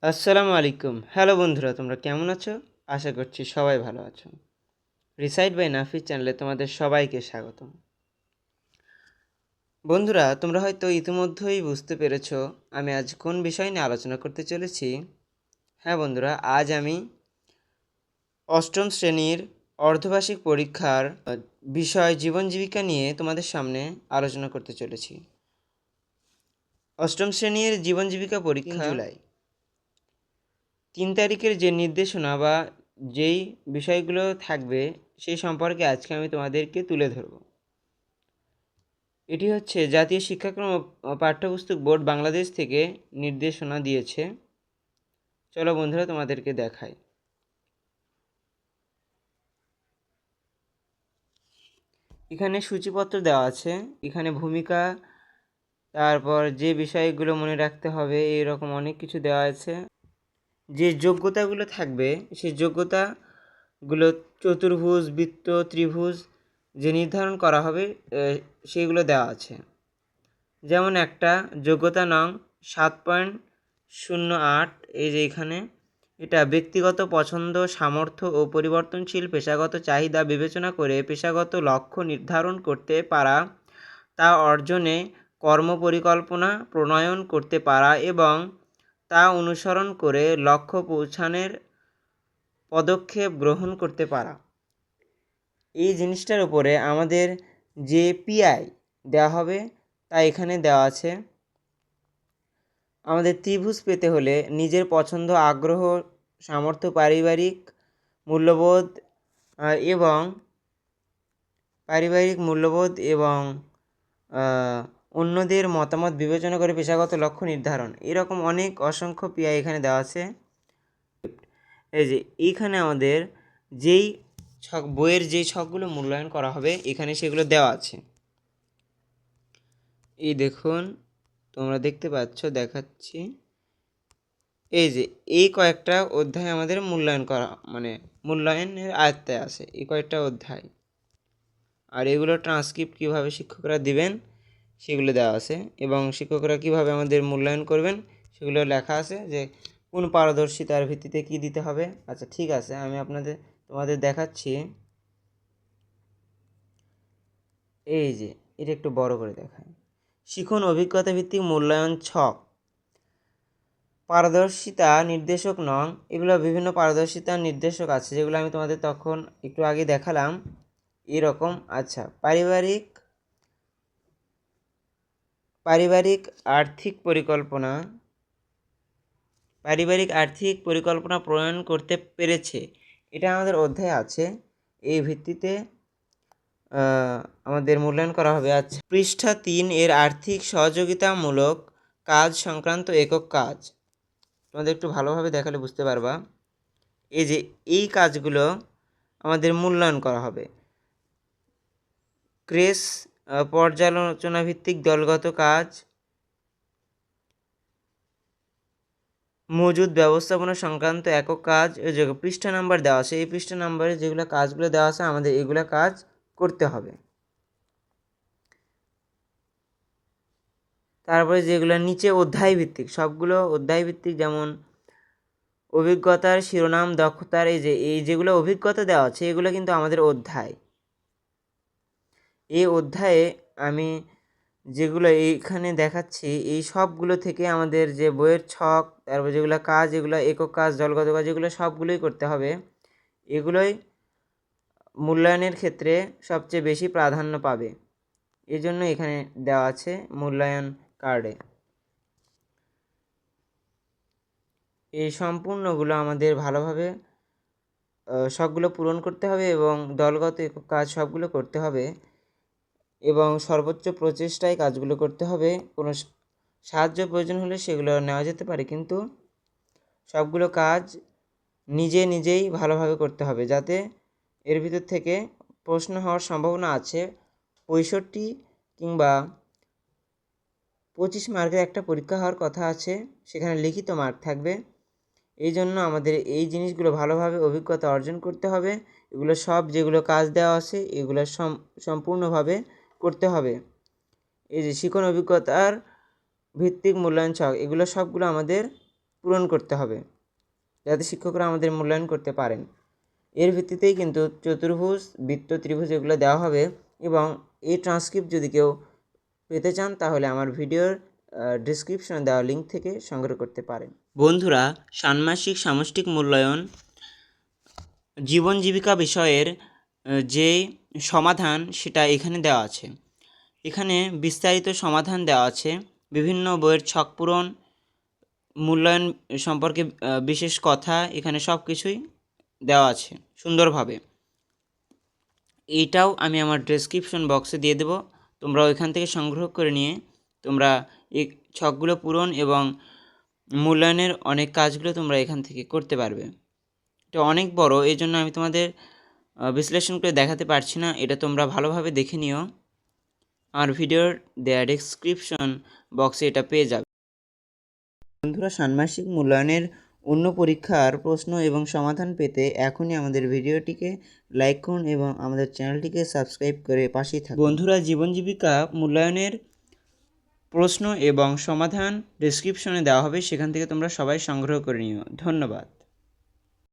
আসসালামু আলাইকুম। হ্যালো বন্ধুরা, তোমরা কেমন আছো? আশা করছি সবাই ভালো আছো। রিসাইট বাই নাফিস চ্যানেলে তোমাদের সবাইকে স্বাগতম। বন্ধুরা, তোমরা হয়তো ইতিমধ্যেই বুঝতে পেরেছো আমি আজ কোন বিষয় নিয়ে আলোচনা করতে চলেছি। হ্যাঁ বন্ধুরা, আজ আমি অষ্টম শ্রেণীর অর্ধবার্ষিক পরীক্ষার বিষয় জীবন জীবিকা নিয়ে তোমাদের সামনে আলোচনা করতে চলেছি। অষ্টম শ্রেণীর জীবন জীবিকা পরীক্ষা জুলাই 3 তারিখের যে নির্দেশনা বা যেই বিষয়গুলো থাকবে সেই সম্পর্কে আজকে আমি তোমাদেরকে তুলে ধরব। এটি হচ্ছে জাতীয় শিক্ষাক্রম ও পাঠ্যপুস্তক বোর্ড বাংলাদেশ থেকে নির্দেশনা দিয়েছে। চলো বন্ধুরা তোমাদেরকে দেখাই। এখানে সূচিপত্র দেওয়া আছে, এখানে ভূমিকা, তারপর যে বিষয়গুলো মনে রাখতে হবে এরকম অনেক কিছু দেওয়া আছে। যে যোগ্যতাগুলো থাকবে সেই যোগ্যতাগুলো চতুর্ভুজ, বৃত্ত, ত্রিভুজ যে নির্ধারণ করা হবে সেগুলো দেওয়া আছে। যেমন একটা যোগ্যতা নং 7.08, এই যে এখানে এটা ব্যক্তিগত পছন্দ, সামর্থ্য ও পরিবর্তনশীল পেশাগত চাহিদা বিবেচনা করে পেশাগত লক্ষ্য নির্ধারণ করতে পারা, তা অর্জনে কর্মপরিকল্পনা প্রণয়ন করতে পারা এবং তা অনুসরণ করে লক্ষ্য পৌঁছানোর পদক্ষেপ গ্রহণ করতে পারা। এই জিনিসটার উপরে আমাদের যে পিআই দেওয়া হবে তা এখানে দেওয়া আছে। আমাদের ত্রিভুজ পেতে হলে নিজের পছন্দ, আগ্রহ, সামর্থ্য, এবং অন্যদের মতামত বিবেচনা করে পেশাগত লক্ষ্য নির্ধারণ, এরকম অনেক অসংখ্য পিআই এখানে দেওয়া আছে। এই যে এইখানে আমাদের যেই ছক, বইয়ের যেই ছকগুলো মূল্যায়ন করা হবে এখানে সেগুলো দেওয়া আছে। এই দেখুন, তোমরা দেখতে পাচ্ছ, দেখাচ্ছি। এই যে এই কয়েকটা অধ্যায় আমাদের মূল্যায়ন করা, মানে মূল্যায়নের আয়ত্তে আছে এই কয়েকটা অধ্যায়। আর এগুলো ট্রান্সক্রিপ্ট কীভাবে শিক্ষকরা দিবেন সেগুলো দেওয়া আছে, এবং শিক্ষকরা কীভাবে আমাদের মূল্যায়ন করবেন সেগুলো লেখা আছে, যে কোন পারদর্শিতার ভিত্তিতে কি দিতে হবে। আচ্ছা ঠিক আছে, আমি তোমাদের দেখাচ্ছি। এই যে এটা একটু বড় করে দেখায়। শিখন অভিজ্ঞতা ভিত্তিক মূল্যায়ন ছক, পারদর্শিতা নির্দেশক নং, এগুলো বিভিন্ন পারদর্শিতার নির্দেশক আছে যেগুলো আমি তোমাদের তখন একটু আগে দেখালাম এরকম। আচ্ছা, পারিবারিক আর্থিক পরিকল্পনা প্রণয়ন করতে পেরেছে, এটা আমাদের অধ্যায়ে আছে। এই ভিত্তিতে আমাদের মূল্যায়ন করা হবে। আচ্ছা, পৃষ্ঠা 3 এর আর্থিক সহযোগিতামূলক কাজ সংক্রান্ত একক কাজ, তোমাদের একটু ভালোভাবে দেখালে বুঝতে পারবা। এই যে এই কাজগুলো আমাদের মূল্যায়ন করা হবে। ক্রেস পর্যালোচনা ভিত্তিক দলগত কাজ, মজুদ ব্যবস্থাপনা সংক্রান্ত একক কাজ, যে পৃষ্ঠা নাম্বার দেওয়া আছে এই পৃষ্ঠা নাম্বারে যেগুলো কাজগুলো দেওয়া আছে আমাদের এগুলো কাজ করতে হবে। তারপরে যেগুলো নিচে অধ্যায় ভিত্তিক, সবগুলো অধ্যায় ভিত্তিক, যেমন অভিজ্ঞতার শিরোনাম, দক্ষতার, এই যেগুলো অভিজ্ঞতা দেওয়া আছে এগুলো কিন্তু আমাদের অধ্যায়। এই অধ্যায়ে আমি যেগুলো এইখানে দেখাচ্ছি এই সবগুলো থেকে আমাদের যে বইয়ের ছক, তারপর যেগুলো কাজ, এগুলো একক কাজ, দলগত কাজ, এগুলো সবগুলোই করতে হবে। এগুলোই মূল্যায়নের ক্ষেত্রে সবচেয়ে বেশি প্রাধান্য পাবে, এই জন্য এখানে দেওয়া আছে মূল্যায়ন কার্ডে। এই সম্পূর্ণগুলো আমাদের ভালোভাবে সবগুলো পূরণ করতে হবে এবং দলগত একক কাজ সবগুলো করতে হবে এবং সর্বোচ্চ প্রচেষ্টায় কাজগুলো করতে হবে। কোনো সাহায্য প্রয়োজন হলে সেগুলো নেওয়া যেতে পারে, কিন্তু সবগুলো কাজ নিজেই ভালোভাবে করতে হবে, যাতে এর ভিতর থেকে প্রশ্ন হওয়ার সম্ভাবনা আছে। 65 কিংবা 25 মার্কের একটা পরীক্ষা হওয়ার কথা আছে, সেখানে লিখিত মার্ক থাকবে। এই জন্য আমাদের এই জিনিসগুলো ভালোভাবে অভিজ্ঞতা অর্জন করতে হবে। এগুলো সব যেগুলো কাজ দেওয়া আছে এগুলো সম্পূর্ণভাবে করতে হবে। এই যে শিখন অভিজ্ঞতার ভিত্তিক মূল্যায়ন ছক, এগুলো সবগুলো আমাদের পূরণ করতে হবে, যাতে শিক্ষকরা আমাদের মূল্যায়ন করতে পারেন। এর ভিত্তিতেই কিন্তু চতুর্ভুজ, বৃত্ত, ত্রিভুজ এগুলো দেওয়া হবে। এবং এই ট্রান্সক্রিপ্ট যদি কেউ পেতে চান তাহলে আমার ভিডিওর ডিসক্রিপশনে দেওয়া লিঙ্ক থেকে সংগ্রহ করতে পারেন। বন্ধুরা, ষান্মাসিক সামষ্টিক মূল্যায়ন জীবন জীবিকা বিষয়ের যে সমাধান সেটা এখানে দেওয়া আছে। এখানে বিস্তারিত সমাধান দেওয়া আছে, বিভিন্ন বইয়ের ছক পূরণ, মূল্যায়ন সম্পর্কে বিশেষ কথা, এখানে সব কিছুই দেওয়া আছে সুন্দরভাবে। এইটাও আমি আমার ডেসক্রিপশন বক্সে দিয়ে দেবো, তোমরা ওইখান থেকে সংগ্রহ করে নিয়ে তোমরা এই ছকগুলো পূরণ এবং মূল্যায়নের অনেক কাজগুলো তোমরা এখান থেকে করতে পারবে। এটা অনেক বড়, এই জন্য আমি তোমাদের বিশ্লেষণ করে দেখাতে পারছি না, এটা তোমরা ভালোভাবে দেখে নিও। আমার ভিডিওর দেয়া ডেসক্রিপশন বক্সে এটা পেয়ে যাবে। বন্ধুরা, ষান্মাসিক মূল্যায়নের অন্য পরীক্ষার প্রশ্ন এবং সমাধান পেতে এখনই আমাদের ভিডিওটিকে লাইক করুন এবং আমাদের চ্যানেলটিকে সাবস্ক্রাইব করে পাশেই থাকুন। বন্ধুরা, জীবন জীবিকা মূল্যায়নের প্রশ্ন এবং সমাধান ডেসক্রিপশনে দেওয়া হবে, সেখান থেকে তোমরা সবাই সংগ্রহ করে নিও। ধন্যবাদ।